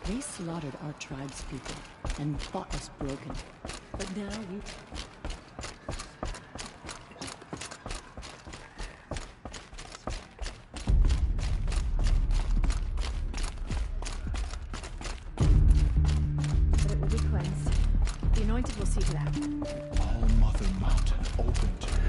They slaughtered our tribe's people and thought us broken. But now we... But it will be cleansed. The Anointed will see to that. All Mother Mountain open to her.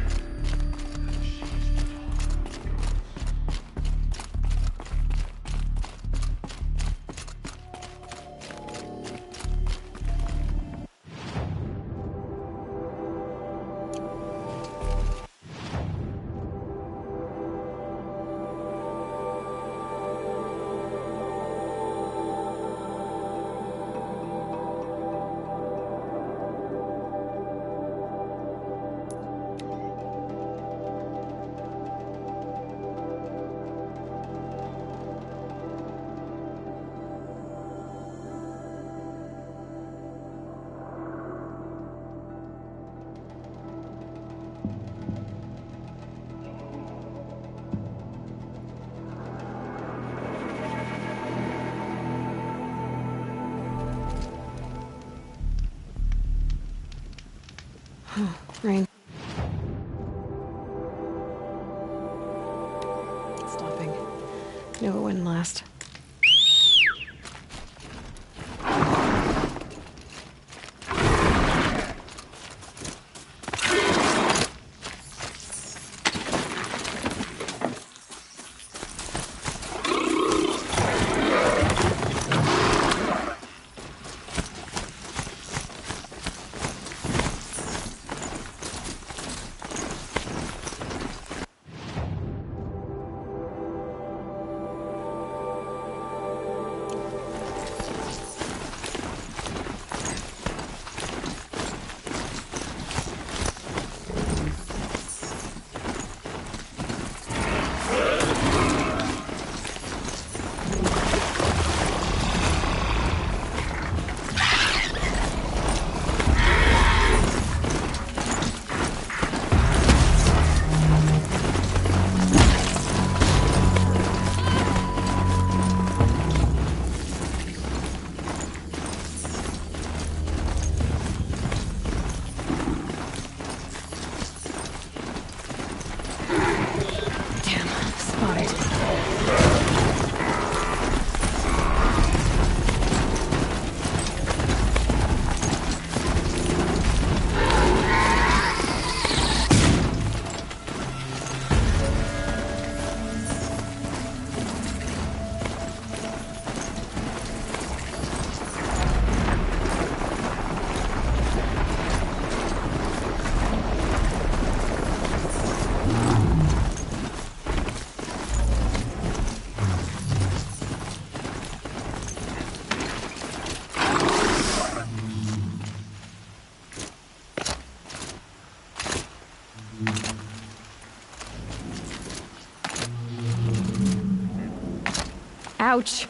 Rain. Stopping. Knew it wouldn't last. Ouch.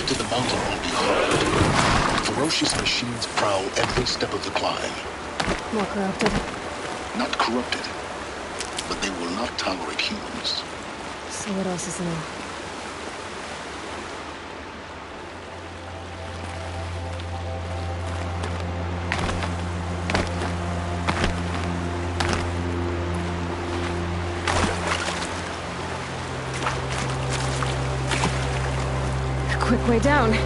get to the mountain won't be hard. Ferocious machines prowl every step of the climb. More corrupted. Not corrupted, but they will not tolerate humans. So what else is new? Quick way down.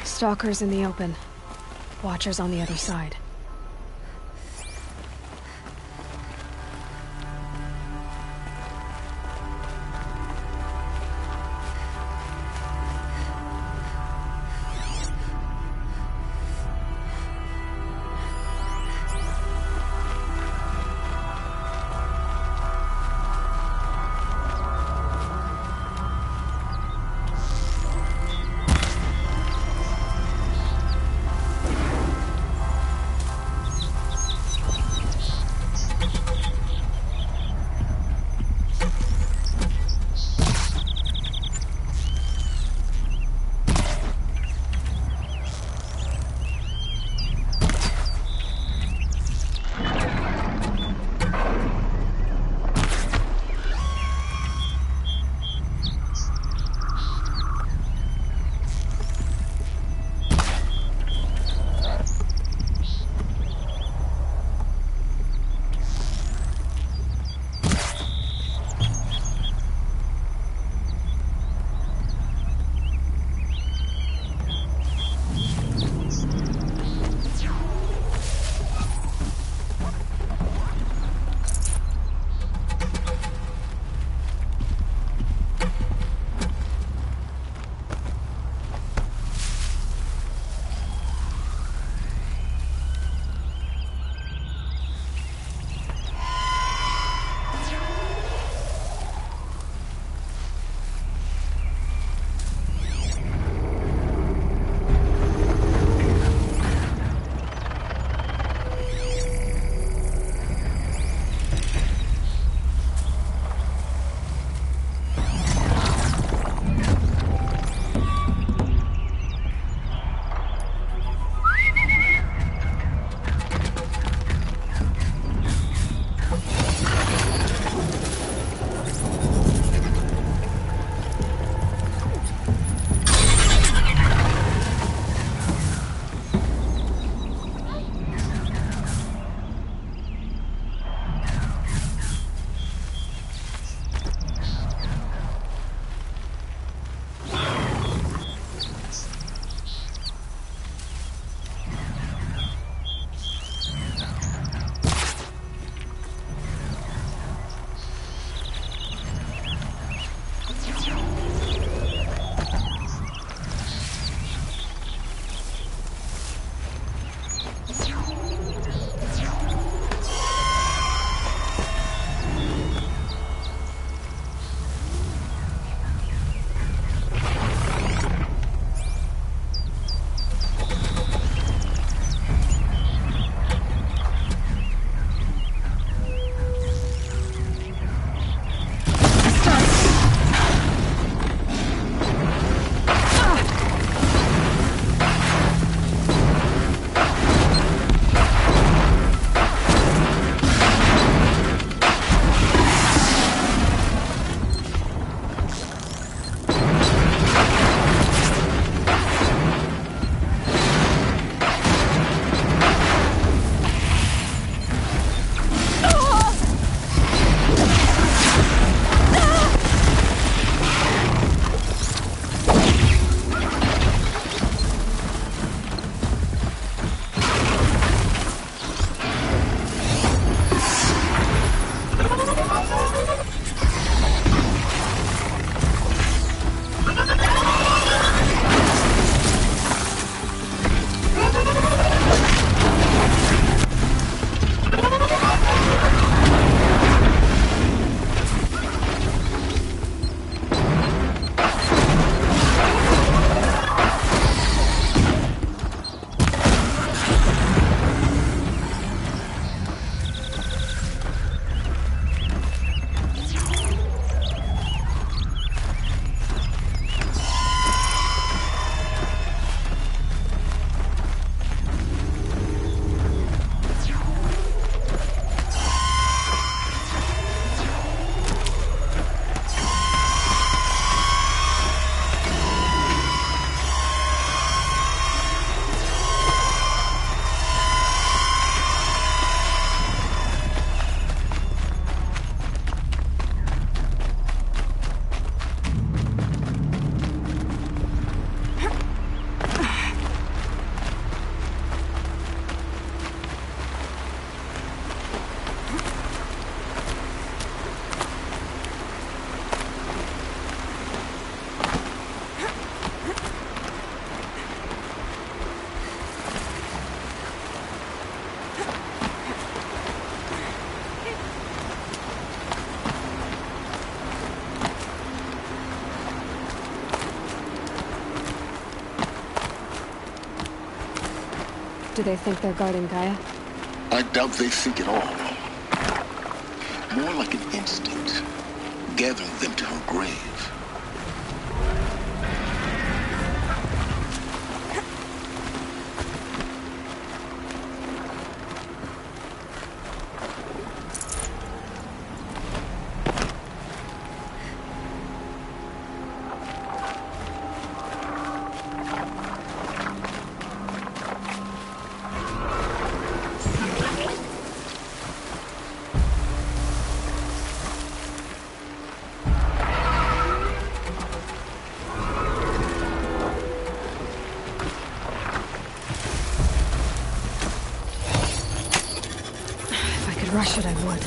Stalkers in the open. Watchers on the other side. Do they think they're guarding Gaia? I doubt they think at all. More like an instinct, gathering them to her grave. Rush it, I would.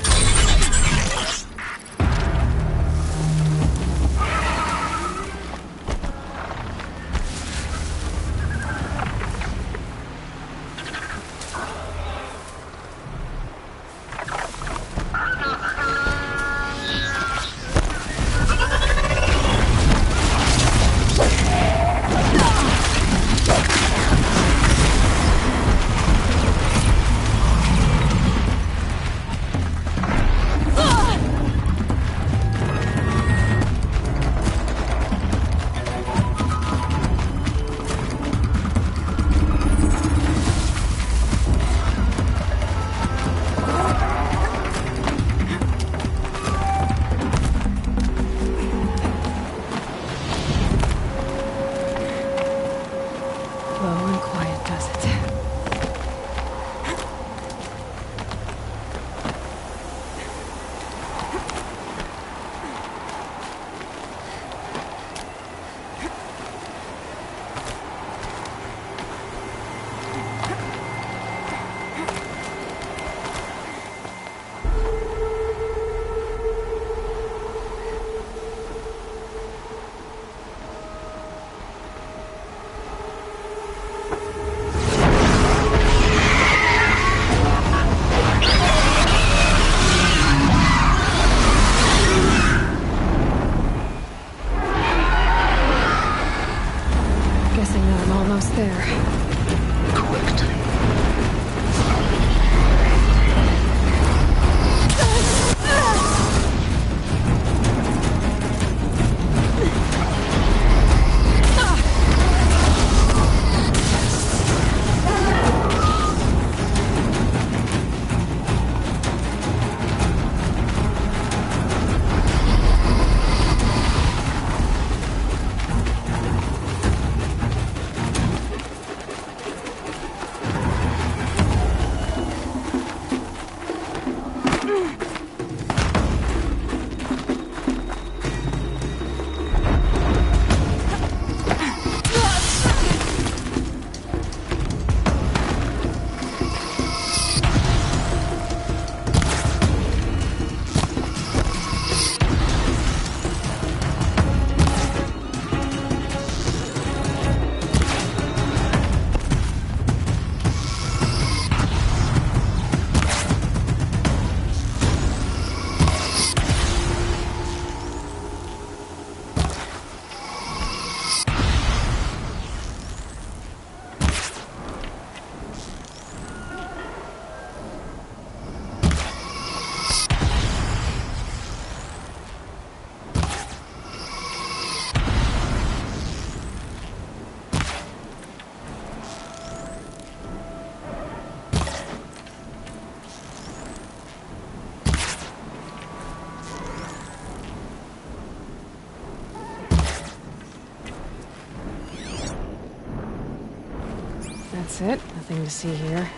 That's it. Nothing to see here.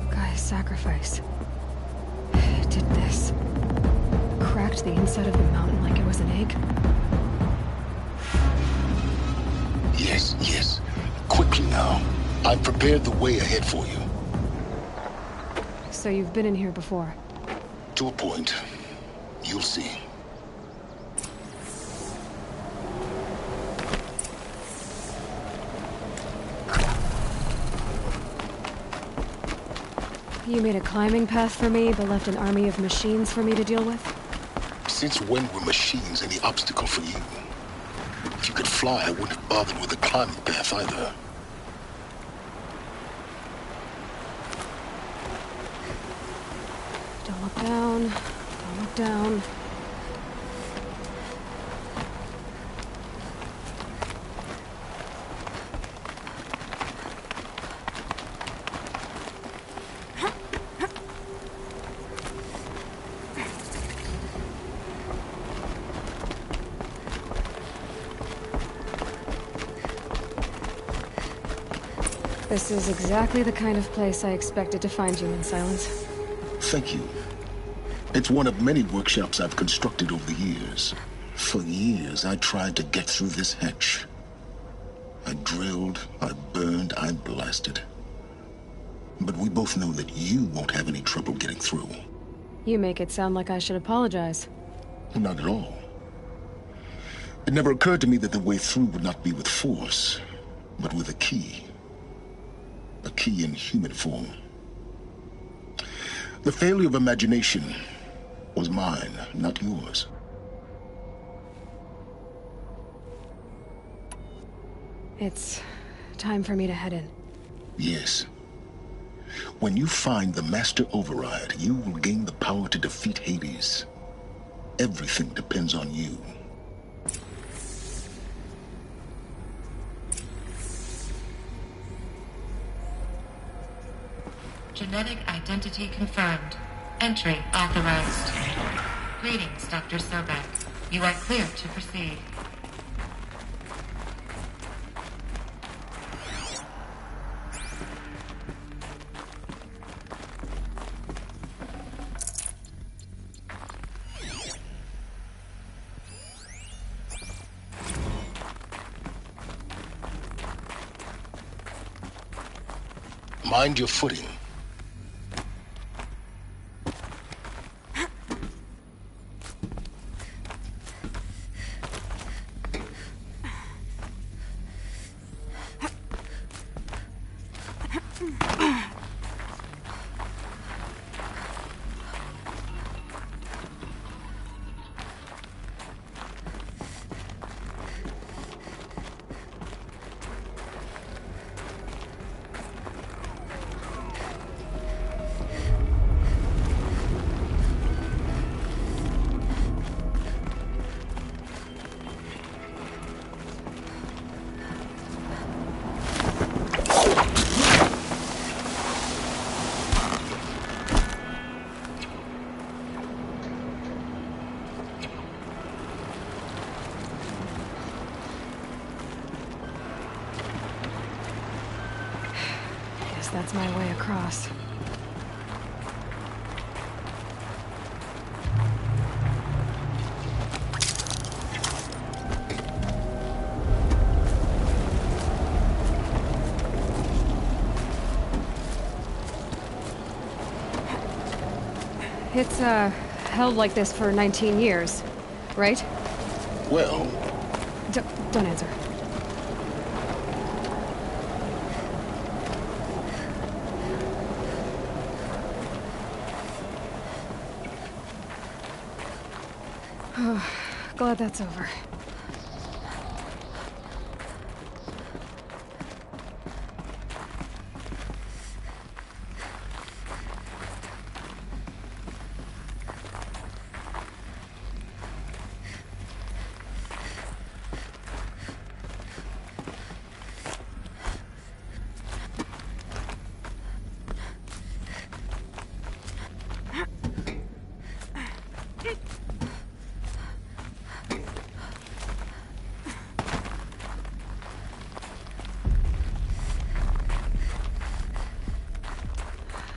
Guy's sacrifice. It did this. Cracked the inside of the mountain like it was an egg. Yes. Quickly now. I've prepared the way ahead for you. So you've been in here before? To a point. You'll see. You made a climbing path for me, but left an army of machines for me to deal with? Since when were machines any obstacle for you? If you could fly, I wouldn't have bothered with a climbing path either. Don't look down. Don't look down. This is exactly the kind of place I expected to find you in, Silence. Thank you. It's one of many workshops I've constructed over the years. For years, I tried to get through this hatch. I drilled, I burned, I blasted. But we both know that you won't have any trouble getting through. You make it sound like I should apologize. Not at all. It never occurred to me that the way through would not be with force, but with a key. A key in human form. The failure of imagination was mine, not yours. It's time for me to head in. Yes. When you find the Master Override, you will gain the power to defeat Hades. Everything depends on you. Genetic identity confirmed. Entry authorized. Greetings, Dr. Sobek. You are clear to proceed. Mind your footing. That's my way across. It's, held like this for 19 years, right? Well... Don't answer. Glad that's over.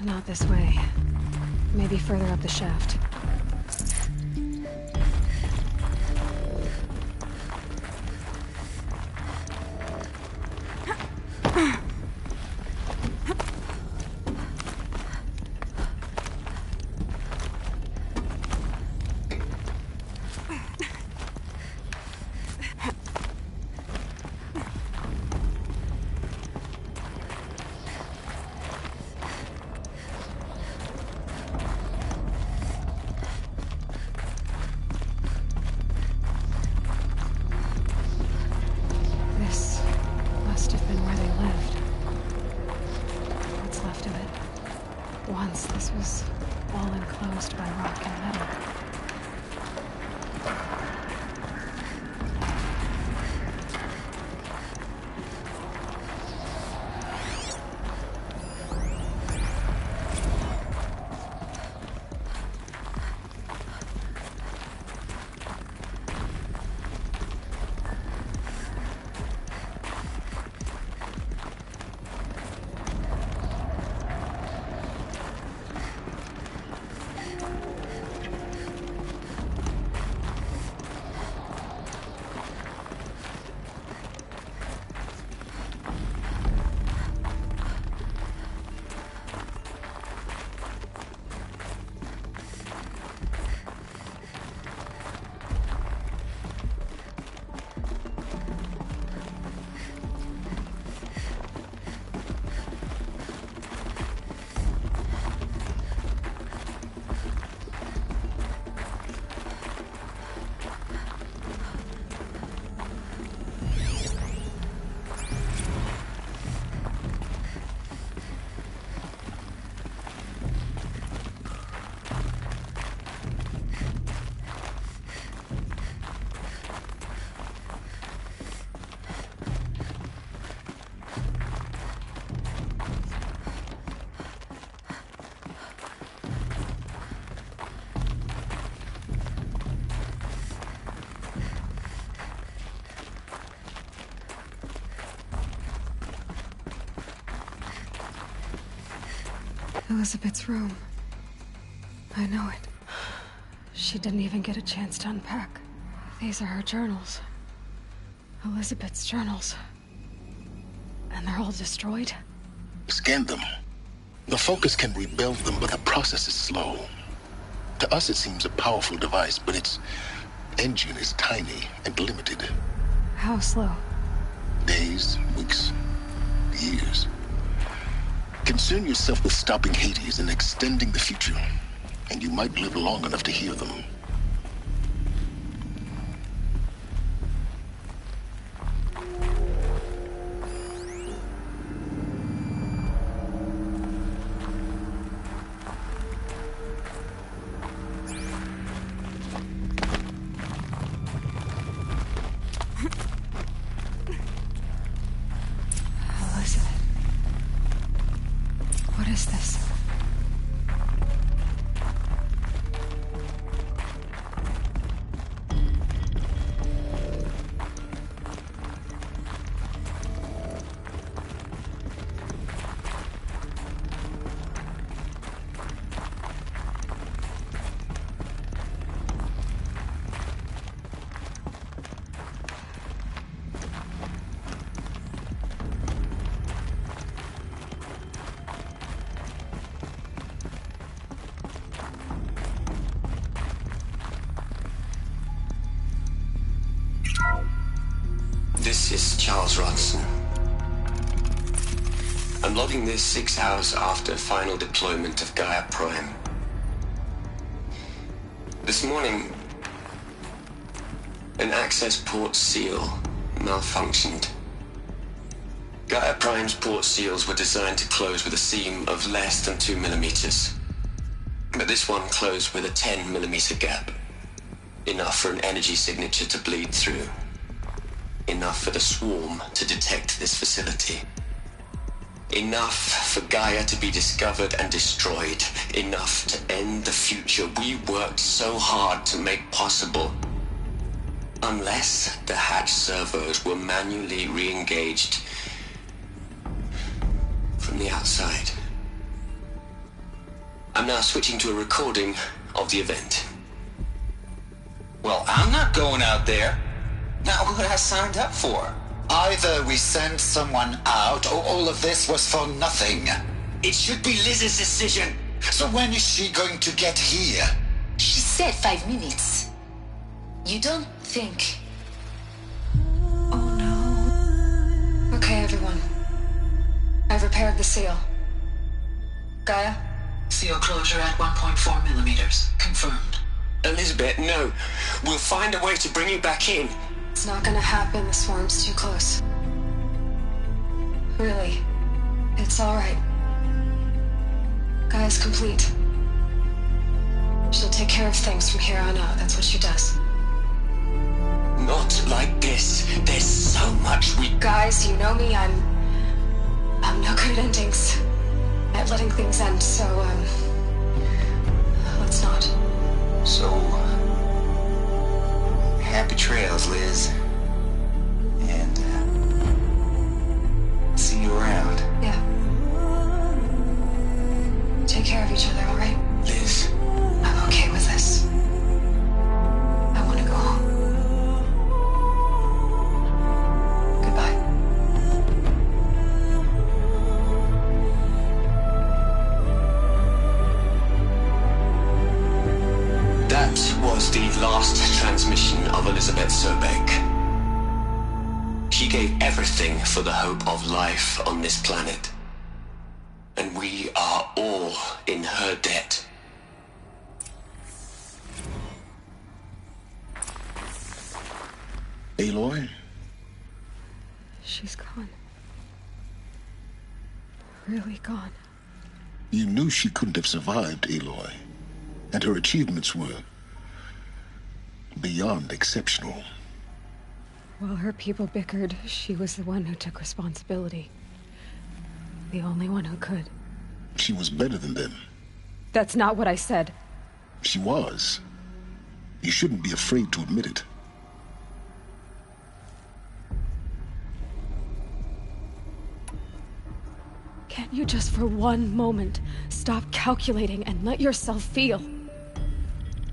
Not this way. Maybe further up the shaft. all enclosed by rock and metal. Elizabeth's room. I know it. She didn't even get a chance to unpack. These are her journals. Elizabeth's journals. And they're all destroyed? Scan them. The Focus can rebuild them, but the process is slow. To us, it seems a powerful device, but its engine is tiny and limited. How slow? Days, weeks, years. Concern yourself with stopping Hades and extending the future, and you might live long enough to hear them. What is this? This is Charles Ronson. I'm logging this 6 hours after final deployment of Gaia Prime. This morning, an access port seal malfunctioned. Gaia Prime's port seals were designed to close with a seam of less than 2 millimeters. But this one closed with a 10 millimeter gap. Enough for an energy signature to bleed through. Enough for the swarm to detect this facility. Enough for Gaia to be discovered and destroyed. Enough to end the future we worked so hard to make possible. Unless the hatch servos were manually re-engaged from the outside. I'm now switching to a recording of the event. Well, I'm not going out there. Not what I signed up for. Either we send someone out, or all of this was for nothing. It should be Liz's decision. So when is she going to get here? She said 5 minutes. You don't think... Oh no. Okay, everyone. I've repaired the seal. Gaia? Seal closure at 1.4 millimeters. Confirmed. Elizabeth, no. We'll find a way to bring you back in. It's not gonna happen. The swarm's too close. Really. It's alright. Gaia's complete. She'll take care of things from here on out. That's what she does. Not like this. There's so much we... Guys, you know me, I'm no good at endings. At letting things end, so, let's not. So, happy trails, Liz. And, see you around. Yeah. Take care of each other, alright? Liz. I'm okay with this. I want to go home. Goodbye. That was the last transmission of Elizabeth Sobek. She gave everything for the hope of life on this planet. And we are all in her debt. Aloy? She's gone. Really gone. You knew she couldn't have survived, Aloy. And her achievements were beyond exceptional. While her people bickered, she was the one who took responsibility. The only one who could. She was better than them. That's not what I said. She was. You shouldn't be afraid to admit it. Can't you just for one moment stop calculating and let yourself feel?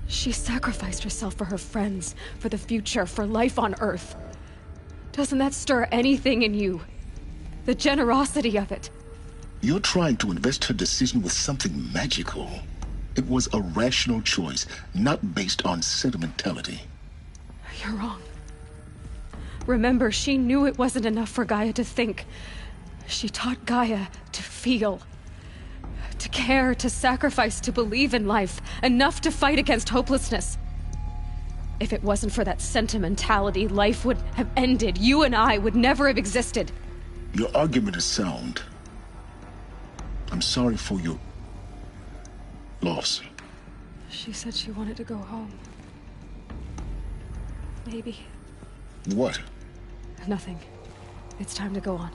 She sacrificed herself for her friends, for the future, for life on Earth. Doesn't that stir anything in you? The generosity of it. You're trying to invest her decision with something magical. It was a rational choice, not based on sentimentality. You're wrong. Remember, she knew it wasn't enough for Gaia to think. She taught Gaia to feel. To care, to sacrifice, to believe in life. Enough to fight against hopelessness. If it wasn't for that sentimentality, life would have ended. You and I would never have existed. Your argument is sound. I'm sorry for your loss. She said she wanted to go home. Maybe. What? Nothing. It's time to go on.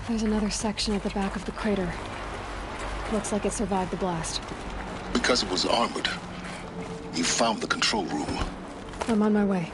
There's another section at the back of the crater. Looks like it survived the blast. Because it was armored. You found the control room. I'm on my way.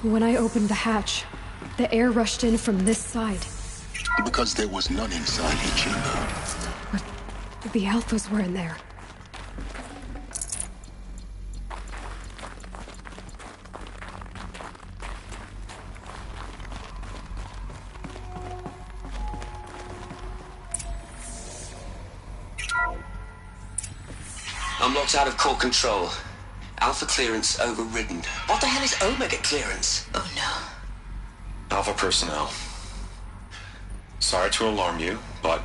When I opened the hatch, the air rushed in from this side. Because there was none inside the chamber. But the Alphas were in there. I'm locked out of core control. Alpha clearance overridden. What the hell is Omega clearance? Oh no. Alpha personnel. Sorry to alarm you, but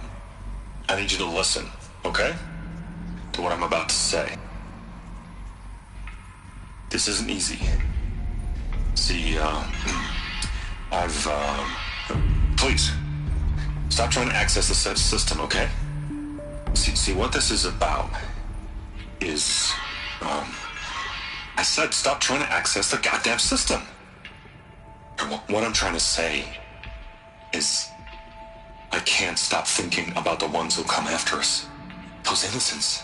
I need you to listen, okay? To what I'm about to say. This isn't easy. See, please, stop trying to access the system, okay? See, what this is about is, I said stop trying to access the goddamn system. And what I'm trying to say is I can't stop thinking about the ones who come after us. Those innocents.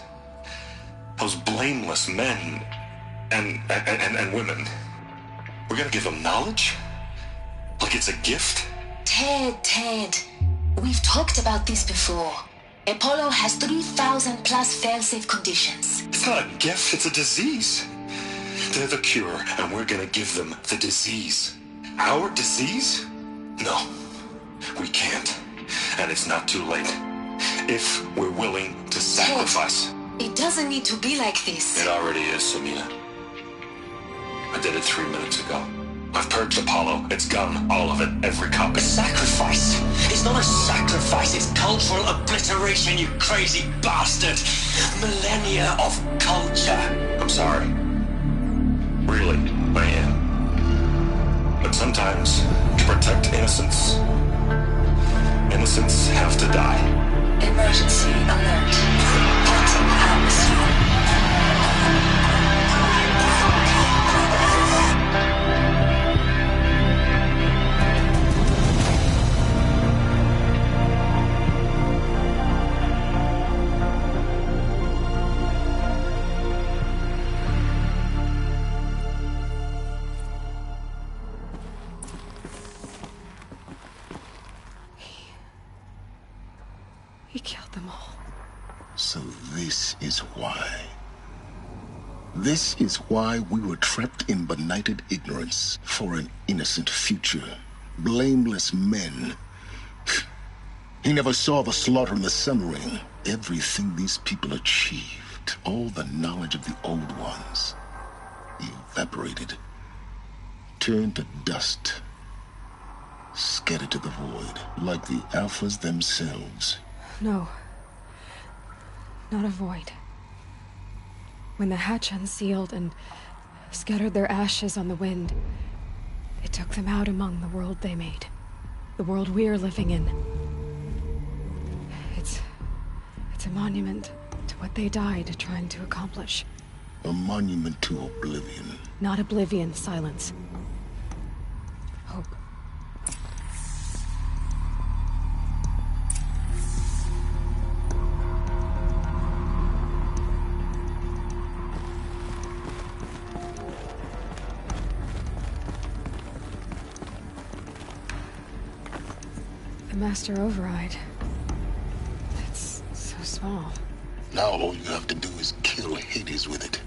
Those blameless men and women. We're gonna give them knowledge? Like it's a gift? Ted. We've talked about this before. Apollo has 3,000 plus fail-safe conditions. It's not a gift, it's a disease. They're the cure, and we're gonna give them the disease. Our disease? No, we can't. And it's not too late. If we're willing to sacrifice. It doesn't need to be like this. It already is, Samina. I did it 3 minutes ago. I've purged Apollo. It's gone. All of it. Every copy. Sacrifice? It's not a sacrifice, it's cultural obliteration, you crazy bastard! Millennia of culture! I'm sorry. Really, I am. But sometimes, to protect innocence, innocents have to die. Emergency alert. Bottom atmosphere. He killed them all. So this is why. This is why we were trapped in benighted ignorance for an innocent future. Blameless men. He never saw the slaughter in the Sun Ring. Everything these people achieved, all the knowledge of the old ones, evaporated, turned to dust, scattered to the void, like the Alphas themselves. No. Not a void. When the hatch unsealed and scattered their ashes on the wind, it took them out among the world they made. The world we're living in. It's a monument to what they died trying to accomplish. A monument to oblivion. Not oblivion, silence. Hope. The master override. It's so small. Now all you have to do is kill Hades with it.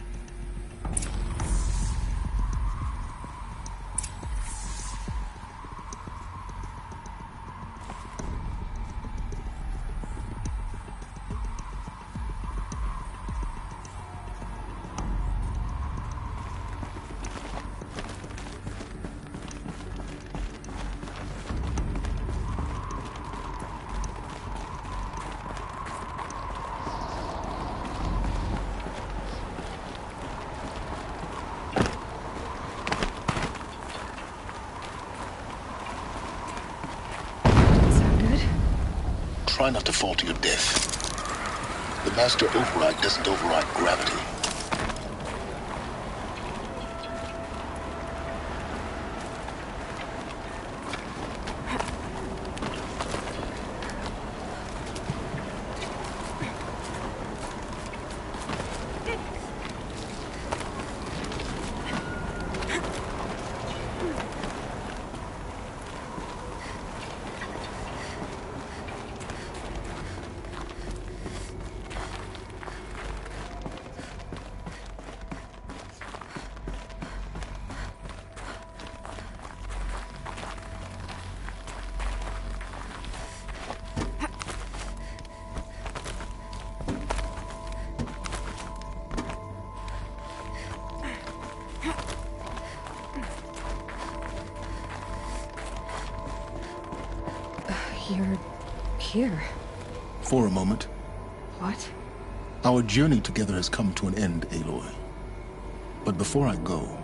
Try not to fall to your death. The master override doesn't override gravity. You're here. For a moment. What? Our journey together has come to an end, Aloy. But before I go,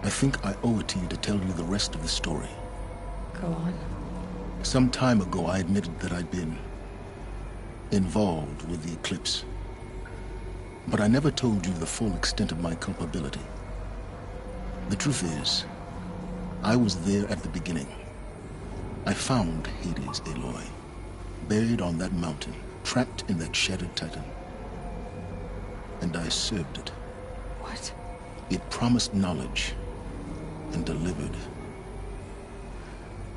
I think I owe it to you to tell you the rest of the story. Go on. Some time ago, I admitted that I'd been involved with the eclipse. But I never told you the full extent of my culpability. The truth is, I was there at the beginning. I found Hades, Aloy, buried on that mountain, trapped in that shattered titan. And I served it. What? It promised knowledge and delivered.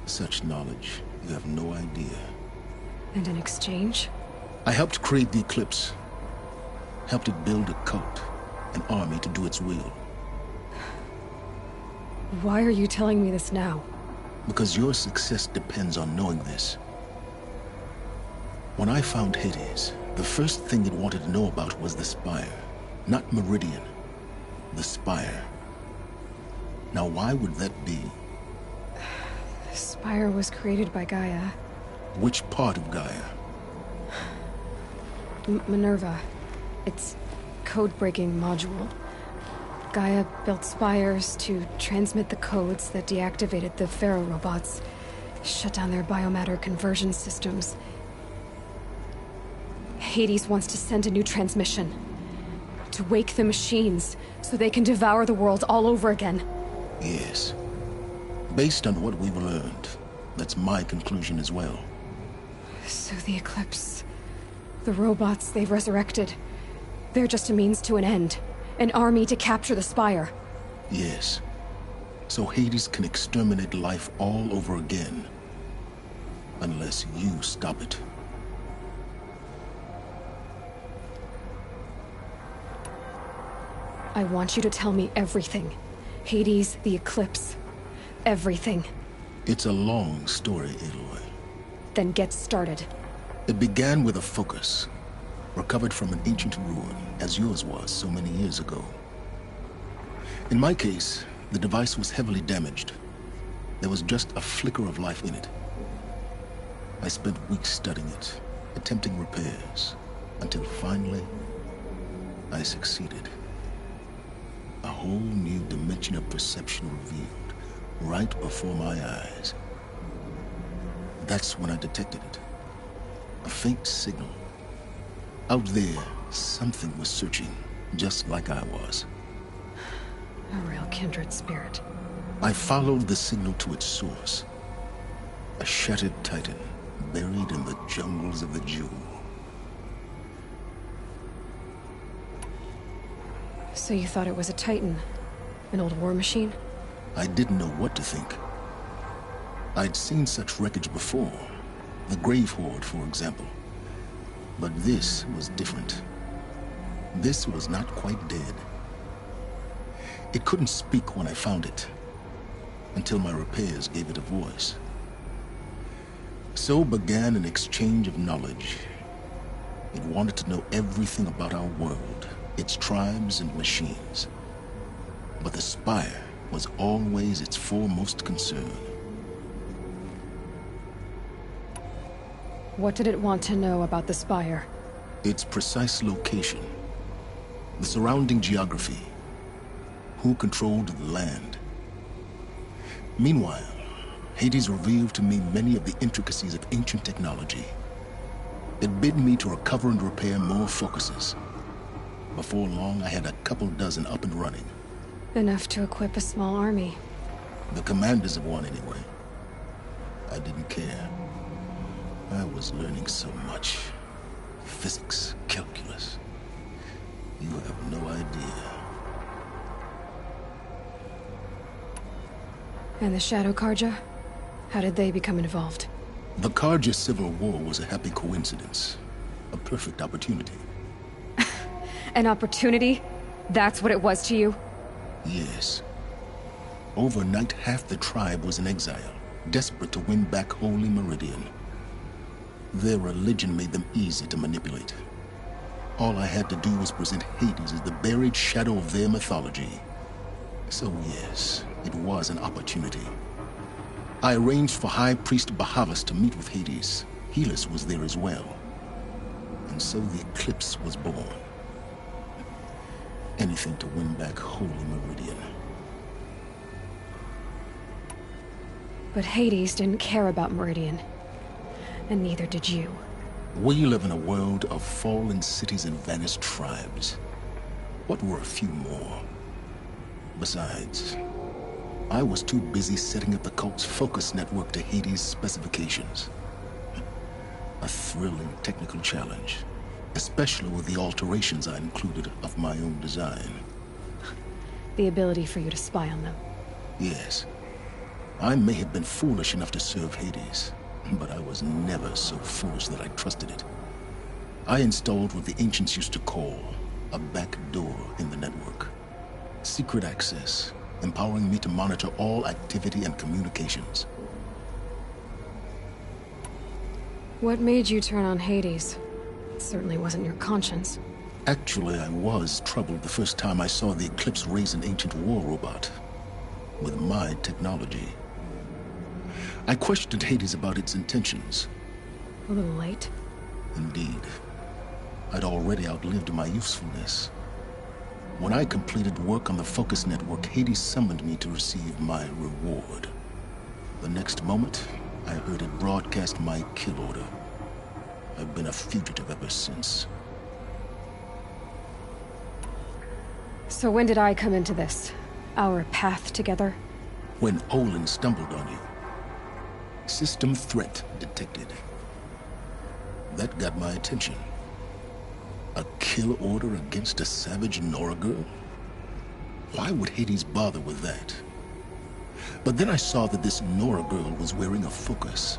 Such knowledge, you have no idea. And in exchange? I helped create the Eclipse. Helped it build a cult, an army to do its will. Why are you telling me this now? Because your success depends on knowing this. When I found Hades, the first thing it wanted to know about was the Spire. Not Meridian. The Spire. Now why would that be? The Spire was created by Gaia. Which part of Gaia? Minerva. Its code-breaking module. Gaia built spires to transmit the codes that deactivated the Pharaoh robots, shut down their biomatter conversion systems. Hades wants to send a new transmission. To wake the machines, so they can devour the world all over again. Yes. Based on what we've learned, that's my conclusion as well. So the Eclipse... the robots they've resurrected... they're just a means to an end. An army to capture the Spire. Yes. So Hades can exterminate life all over again. Unless you stop it. I want you to tell me everything. Hades, the Eclipse. Everything. It's a long story, Aloy. Then get started. It began with a focus. Recovered from an ancient ruin, as yours was so many years ago. In my case, the device was heavily damaged. There was just a flicker of life in it. I spent weeks studying it, attempting repairs, until finally, I succeeded. A whole new dimension of perception revealed, right before my eyes. That's when I detected it. A faint signal. Out there, something was searching, just like I was. A real kindred spirit. I followed the signal to its source. A shattered titan, buried in the jungles of the Jewel. So you thought it was a titan? An old war machine? I didn't know what to think. I'd seen such wreckage before. The Grave Horde, for example. But this was different. This was not quite dead. It couldn't speak when I found it, until my repairs gave it a voice. So began an exchange of knowledge. It wanted to know everything about our world, its tribes and machines. But the Spire was always its foremost concern. What did it want to know about the Spire? Its precise location, the surrounding geography, who controlled the land. Meanwhile, Hades revealed to me many of the intricacies of ancient technology. It bid me to recover and repair more focuses. Before long, I had a couple dozen up and running. Enough to equip a small army. The commanders of one, anyway. I didn't care. I was learning so much. Physics, calculus. You have no idea. And the Shadow Karja? How did they become involved? The Karja Civil War was a happy coincidence. A perfect opportunity. An opportunity? That's what it was to you? Yes. Overnight, half the tribe was in exile, desperate to win back Holy Meridian. Their religion made them easy to manipulate. All I had to do was present Hades as the buried shadow of their mythology. So yes, it was an opportunity. I arranged for High Priest Bahavas to meet with Hades. Helis was there as well. And so the Eclipse was born. Anything to win back Holy Meridian. But Hades didn't care about Meridian. And neither did you. We live in a world of fallen cities and vanished tribes. What were a few more? Besides, I was too busy setting up the cult's focus network to Hades' specifications. A thrilling technical challenge, especially with the alterations I included of my own design. The ability for you to spy on them. Yes. I may have been foolish enough to serve Hades, but I was never so foolish that I trusted it. I installed what the ancients used to call a back door in the network. Secret access, empowering me to monitor all activity and communications. What made you turn on Hades? It certainly wasn't your conscience. Actually, I was troubled the first time I saw the Eclipse raise an ancient war robot with my technology. I questioned Hades about its intentions. A little late. Indeed. I'd already outlived my usefulness. When I completed work on the Focus Network, Hades summoned me to receive my reward. The next moment, I heard it broadcast my kill order. I've been a fugitive ever since. So when did I come into this? Our path together? When Olin stumbled on you. System threat detected. That got my attention. A kill order against a savage Nora girl? Why would Hades bother with that? But then I saw that this Nora girl was wearing a focus,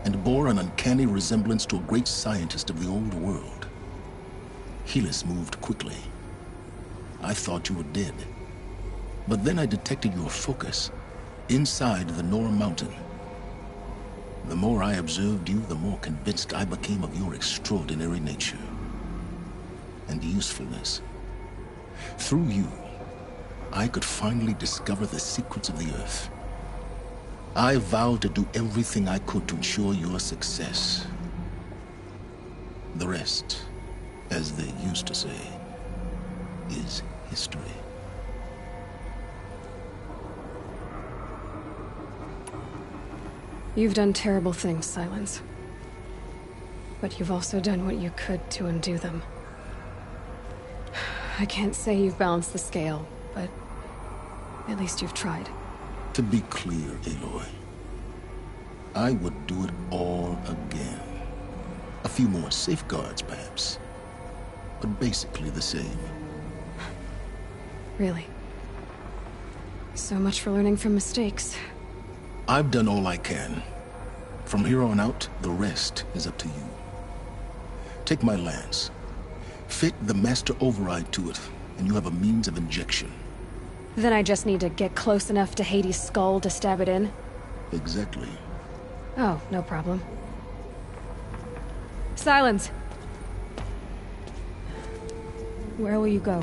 and bore an uncanny resemblance to a great scientist of the old world. Helis moved quickly. I thought you were dead. But then I detected your focus inside the Nora mountain. The more I observed you, the more convinced I became of your extraordinary nature and usefulness. Through you, I could finally discover the secrets of the Earth. I vowed to do everything I could to ensure your success. The rest, as they used to say, is history. You've done terrible things, Silence. But you've also done what you could to undo them. I can't say you've balanced the scale, but at least you've tried. To be clear, Aloy, I would do it all again. A few more safeguards, perhaps, but basically the same. Really? So much for learning from mistakes. I've done all I can. From here on out, the rest is up to you. Take my lance. Fit the master override to it, and you have a means of injection. Then I just need to get close enough to Hades' skull to stab it in? Exactly. Oh, no problem. Silence! Where will you go?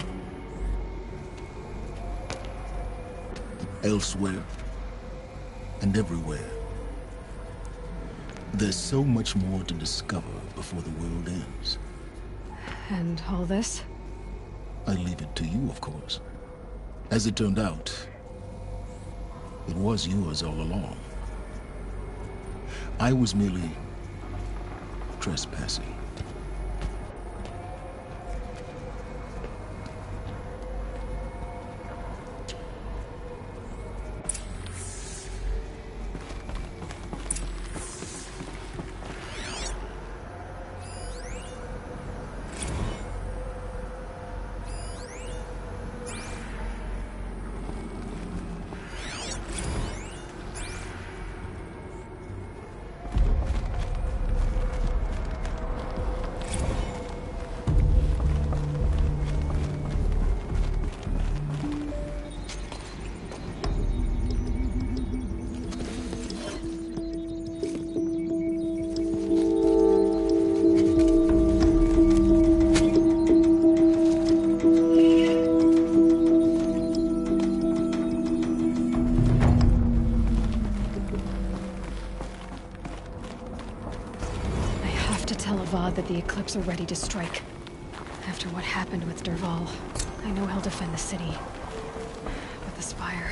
Elsewhere. And everywhere. There's so much more to discover before the world ends. And all this? I leave it to you, of course. As it turned out, it was yours all along. I was merely trespassing. Avad that the Eclipse are ready to strike. After what happened with Derval, I know he'll defend the city. But the Spire...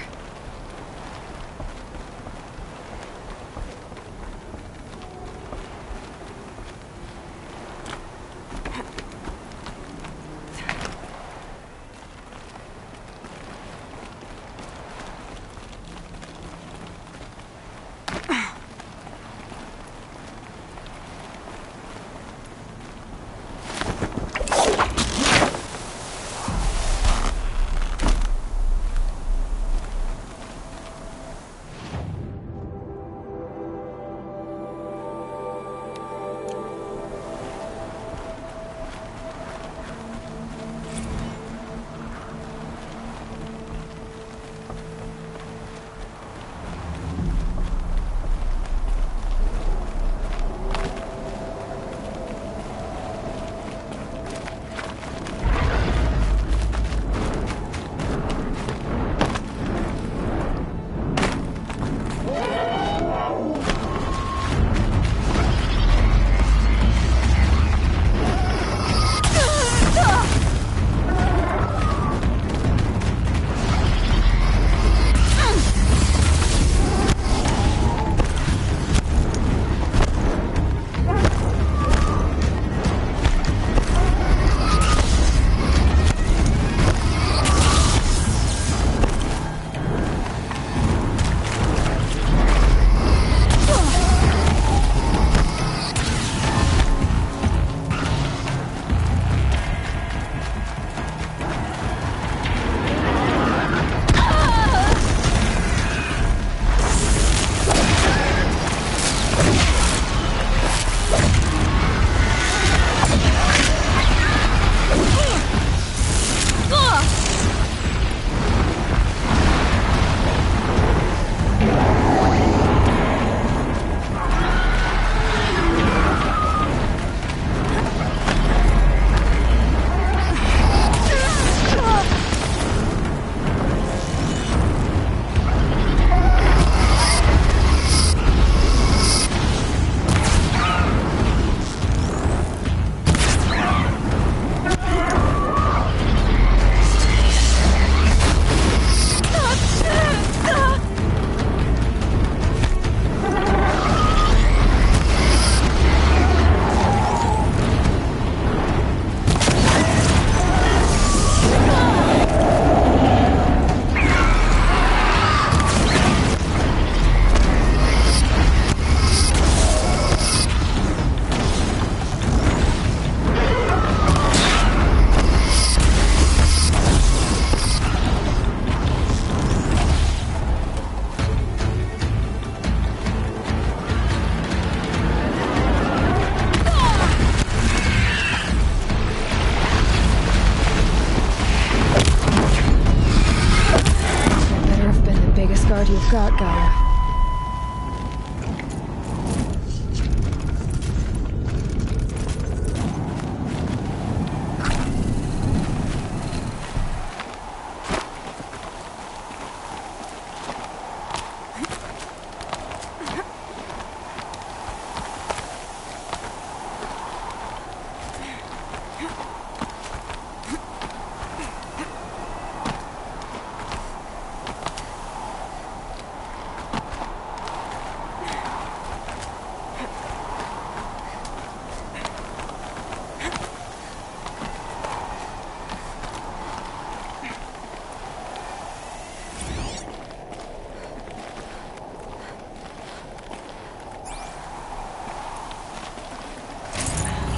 You've got, Gaia.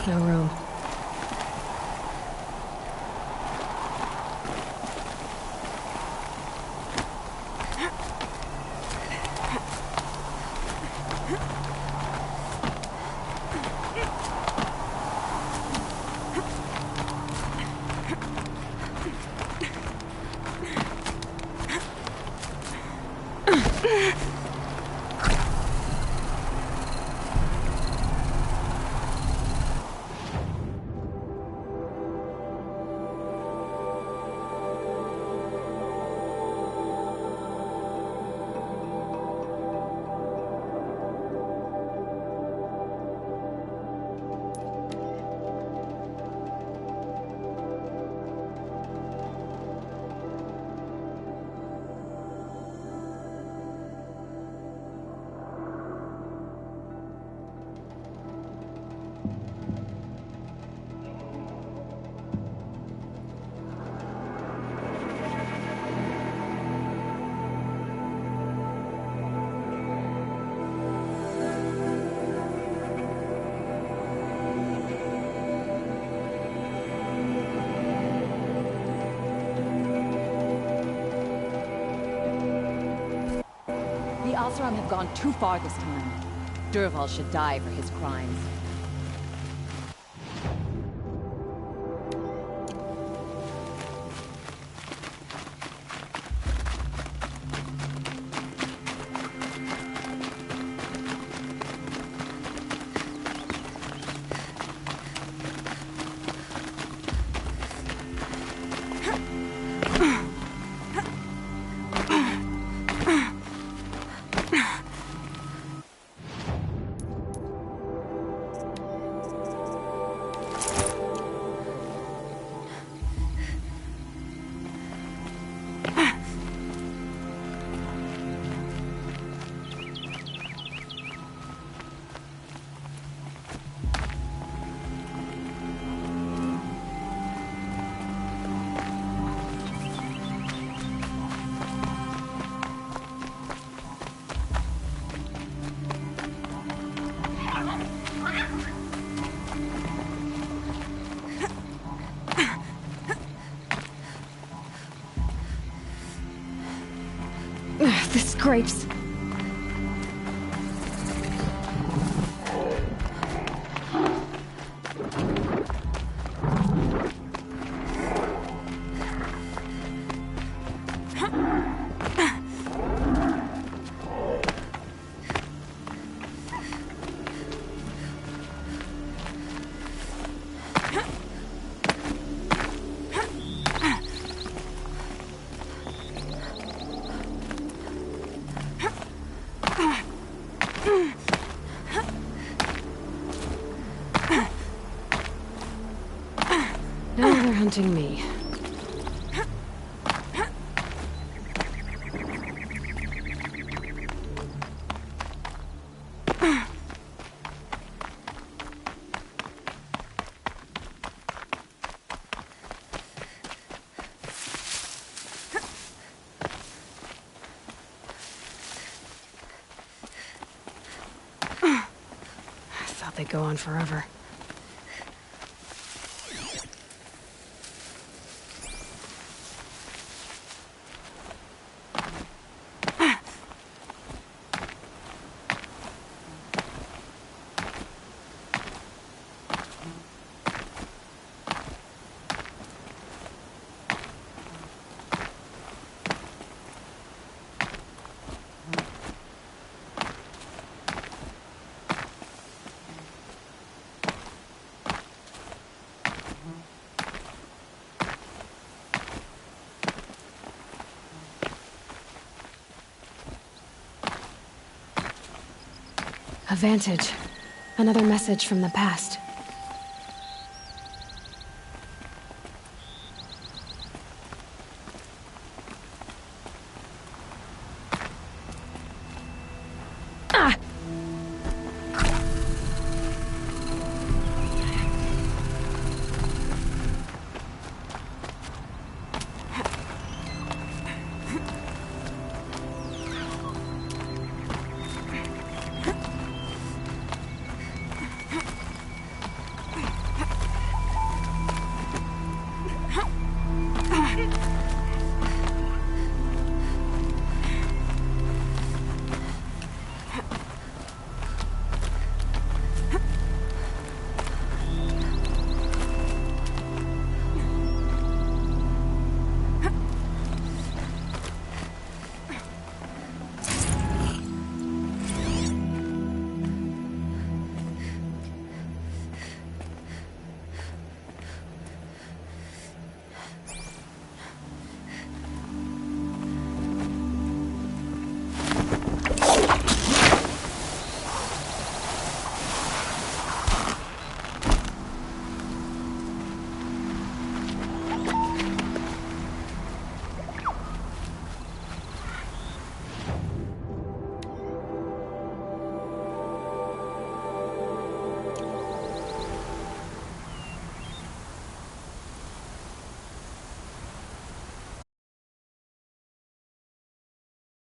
No room. Alsaram have gone too far this time. Durval should die for his crimes. This scrapes. Now they're hunting me. I thought they'd go on forever. A vantage. Another message from the past.